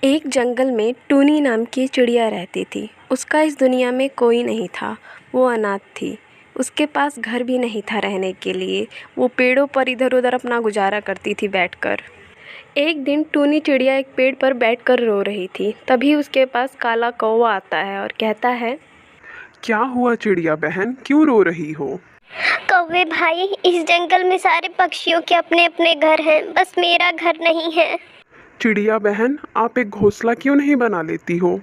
एक जंगल में टूनी नाम की चिड़िया रहती थी। उसका इस दुनिया में कोई नहीं था। वो अनाथ थी। उसके पास घर भी नहीं था रहने के लिए। वो पेड़ों पर इधर उधर अपना गुजारा करती थी बैठकर। एक दिन टूनी चिड़िया एक पेड़ पर बैठकर रो रही थी। तभी उसके पास काला कौवा आता है और कहता है, क्या हुआ चिड़िया बहन, क्यों रो रही हो? कौवे भाई, इस जंगल में सारे पक्षियों के अपने अपने घर हैं, बस मेरा घर नहीं है। चिड़िया बहन, आप एक घोंसला क्यों नहीं बना लेती हो?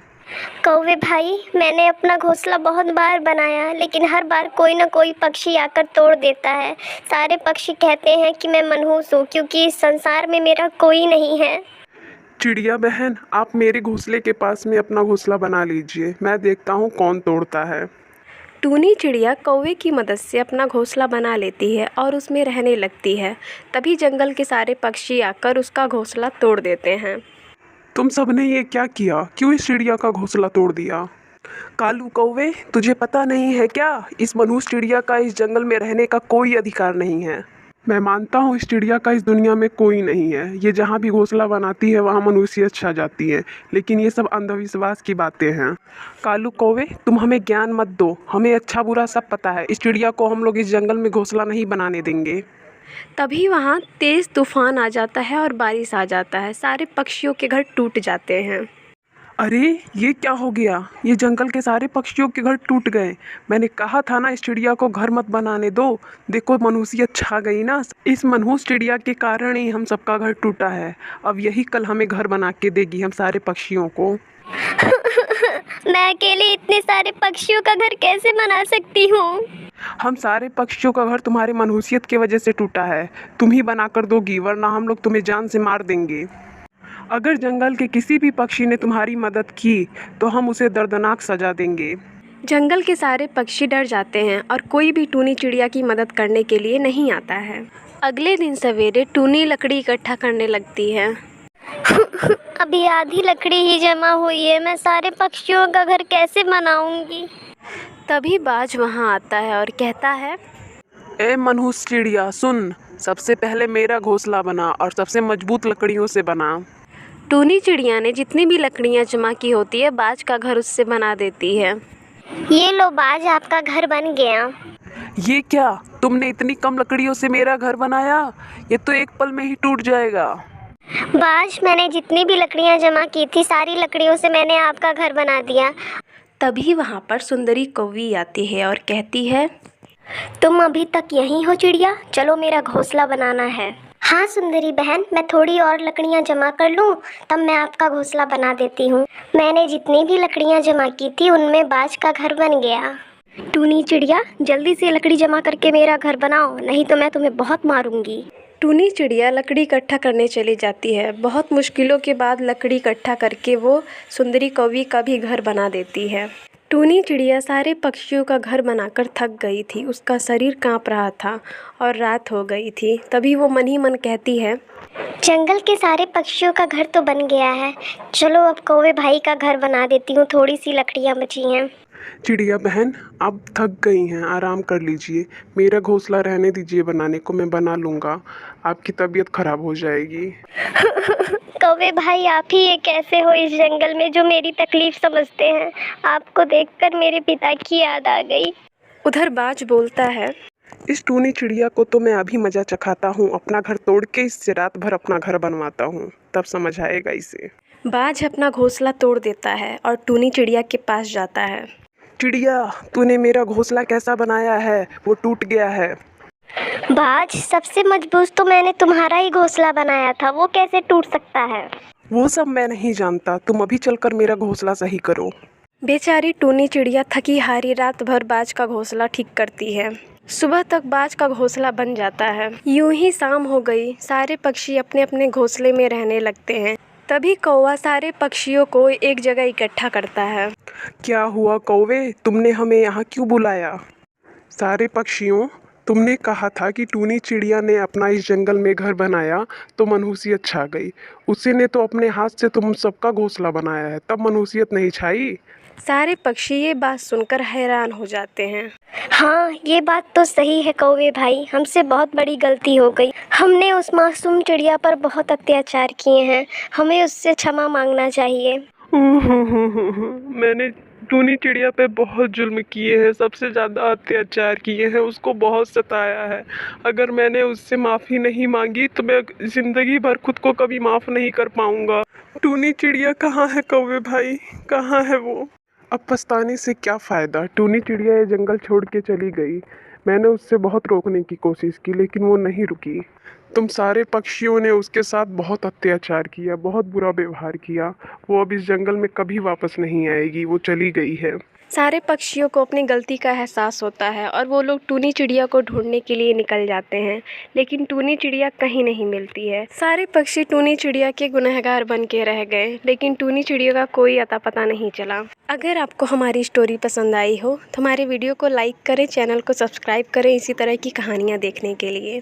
कौवे भाई, मैंने अपना घोंसला बहुत बार बनाया, लेकिन हर बार कोई ना कोई पक्षी आकर तोड़ देता है। सारे पक्षी कहते हैं कि मैं मनहूस हूँ, क्योंकि इस संसार में मेरा कोई नहीं है। चिड़िया बहन, आप मेरे घोंसले के पास में अपना घोंसला बना लीजिए, मैं देखता हूँ कौन तोड़ता है। टूनी चिड़िया कौवे की मदद से अपना घोंसला बना लेती है और उसमें रहने लगती है। तभी जंगल के सारे पक्षी आकर उसका घोंसला तोड़ देते हैं। तुम सबने ये क्या किया? क्यों इस चिड़िया का घोंसला तोड़ दिया? कालू कौवे, तुझे पता नहीं है क्या? इस मनहूस चिड़िया का इस जंगल में रहने का कोई अधिकार नहीं है। मैं मानता हूँ इस चिड़िया का इस दुनिया में कोई नहीं है। ये जहाँ भी घोंसला बनाती है वहाँ मनुष्य छा जाती है, लेकिन ये सब अंधविश्वास की बातें हैं। कालू कौवे, तुम हमें ज्ञान मत दो, हमें अच्छा बुरा सब पता है। इस चिड़िया को हम लोग इस जंगल में घोंसला नहीं बनाने देंगे। तभी वहाँ तेज़ तूफान आ जाता है और बारिश आ जाता है। सारे पक्षियों के घर टूट जाते हैं। अरे, ये क्या हो गया? ये जंगल के सारे पक्षियों के घर टूट गए। मैंने कहा था ना इस चिड़िया को घर मत बनाने दो। देखो मनुष्य छा गई ना। इस मनहूस चिड़िया के कारण ही हम सबका घर टूटा है। अब यही कल हमें घर बना के देगी हम सारे पक्षियों को। मैं अकेले इतने सारे पक्षियों का घर कैसे बना सकती हूँ? हम सारे पक्षियों का घर तुम्हारे मनहूसियत की वजह से टूटा है। तुम ही बना कर दोगी, वरना हम लोग तुम्हें जान से मार देंगे। अगर जंगल के किसी भी पक्षी ने तुम्हारी मदद की तो हम उसे दर्दनाक सजा देंगे। जंगल के सारे पक्षी डर जाते हैं और कोई भी टूनी चिड़िया की मदद करने के लिए नहीं आता है। अगले दिन सवेरे टूनी लकड़ी इकट्ठा करने लगती है। अभी आधी लकड़ी ही जमा हुई है, मैं सारे पक्षियों का घर कैसे बनाऊंगी? तभी बाज वहाँ आता है और कहता है, ए मनहूस चिड़िया सुन, सबसे पहले मेरा घोंसला बना और सबसे मजबूत लकड़ियों से बना। टूनी चिड़िया ने जितनी भी लकड़ियाँ जमा की होती है बाज का घर उससे बना देती है। ये लो बाज, आपका घर बन गया। ये क्या? तुमने इतनी कम लकड़ियों से मेरा घर बनाया? ये तो एक पल में ही टूट जाएगा। बाज, मैंने जितनी भी लकड़ियाँ जमा की थी, सारी लकड़ियों से मैंने आपका घर बना दिया। तभी वहाँ पर सुंदरी कौवी आती है और कहती है, तुम अभी तक यहीं हो चिड़िया? चलो मेरा घोंसला बनाना है। हाँ सुंदरी बहन, मैं थोड़ी और लकड़ियाँ जमा कर लूँ, तब मैं आपका घोंसला बना देती हूँ। मैंने जितनी भी लकड़ियाँ जमा की थी उनमें बाज का घर बन गया। टूनी चिड़िया, जल्दी से लकड़ी जमा करके मेरा घर बनाओ, नहीं तो मैं तुम्हें बहुत मारूंगी। टूनी चिड़िया लकड़ी इकट्ठा करने चली जाती है। बहुत मुश्किलों के बाद लकड़ी इकट्ठा करके वो सुंदरी कौवी का भी घर बना देती है। टूनी चिड़िया सारे पक्षियों का घर बनाकर थक गई थी। उसका शरीर कांप रहा था और रात हो गई थी। तभी वो मन ही मन कहती है, जंगल के सारे पक्षियों का घर तो बन गया है, चलो अब कौवे भाई का घर बना देती हूँ, थोड़ी सी लकड़ियाँ बची हैं। चिड़िया बहन, आप थक गई हैं, आराम कर लीजिए। मेरा घोंसला रहने दीजिए बनाने को, मैं बना लूँगा। आपकी तबीयत खराब हो जाएगी। कौवे भाई, आप ही ये कैसे हो इस जंगल में जो मेरी तकलीफ समझते हैं? आपको देखकर मेरे पिता की याद आ गई। उधर बाज बोलता है, इस टूनी चिड़िया को तो मैं अभी मजा चखाता हूँ, अपना घर तोड़ के इससे रात भर अपना घर बनवाता हूँ, तब समझ आएगा इसे। बाज अपना घोंसला तोड़ देता है और टूनी चिड़िया के पास जाता है। चिड़िया, तूने मेरा घोंसला कैसा बनाया है? वो टूट गया है। बाज, सबसे मजबूत तो मैंने तुम्हारा ही घोंसला बनाया था, वो कैसे टूट सकता है? वो सब मैं नहीं जानता, तुम अभी चलकर मेरा घोंसला सही करो। बेचारी टूनी चिड़िया थकी हारी रात भर बाज का घोंसला ठीक करती है। सुबह तक बाज का घोंसला बन जाता है। यूं ही शाम हो गई। सारे पक्षी अपने अपने घोंसले में रहने लगते हैं। तभी कौवा सारे पक्षियों को एक जगह इकट्ठा करता है। क्या हुआ कौवे, तुमने हमें यहाँ क्यों बुलाया? सारे पक्षियों, तुमने कहा था कि टूनी चिड़िया ने अपना इस जंगल में घर बनाया तो मनहूसियत छा गई। उसी ने तो अपने हाथ से तुम सबका घोंसला बनाया है, तब मनहूसियत नहीं छाई। सारे पक्षी ये बात सुनकर हैरान हो जाते हैं। हाँ, ये बात तो सही है कौवे भाई, हमसे बहुत बड़ी गलती हो गई। हमने उस मासूम चिड़िया पर बहुत अत्याचार किए हैं, हमें उससे क्षमा मांगना चाहिए। मैंने टूनी चिड़िया पे बहुत जुल्म किए हैं, सबसे ज़्यादा अत्याचार किए हैं, उसको बहुत सताया है। अगर मैंने उससे माफ़ी नहीं मांगी तो मैं ज़िंदगी भर खुद को कभी माफ़ नहीं कर पाऊंगा। टूनी चिड़िया कहाँ है कौवे भाई, कहाँ है वो? अब पछताने से क्या फ़ायदा, टूनी चिड़िया ये जंगल छोड़ के चली गई। मैंने उससे बहुत रोकने की कोशिश की लेकिन वो नहीं रुकी। तुम सारे पक्षियों ने उसके साथ बहुत अत्याचार किया, बहुत बुरा व्यवहार किया। वो अब इस जंगल में कभी वापस नहीं आएगी, वो चली गई है। सारे पक्षियों को अपनी गलती का एहसास होता है और वो लोग टूनी चिड़िया को ढूंढने के लिए निकल जाते हैं, लेकिन टूनी चिड़िया कहीं नहीं मिलती है। सारे पक्षी टूनी चिड़िया के गुनहगार बन के रह गए, लेकिन टूनी चिड़िया का कोई अता पता नहीं चला। अगर आपको हमारी स्टोरी पसंद आई हो तो हमारे वीडियो को लाइक करें, चैनल को सब्सक्राइब करें इसी तरह की कहानियाँ देखने के लिए।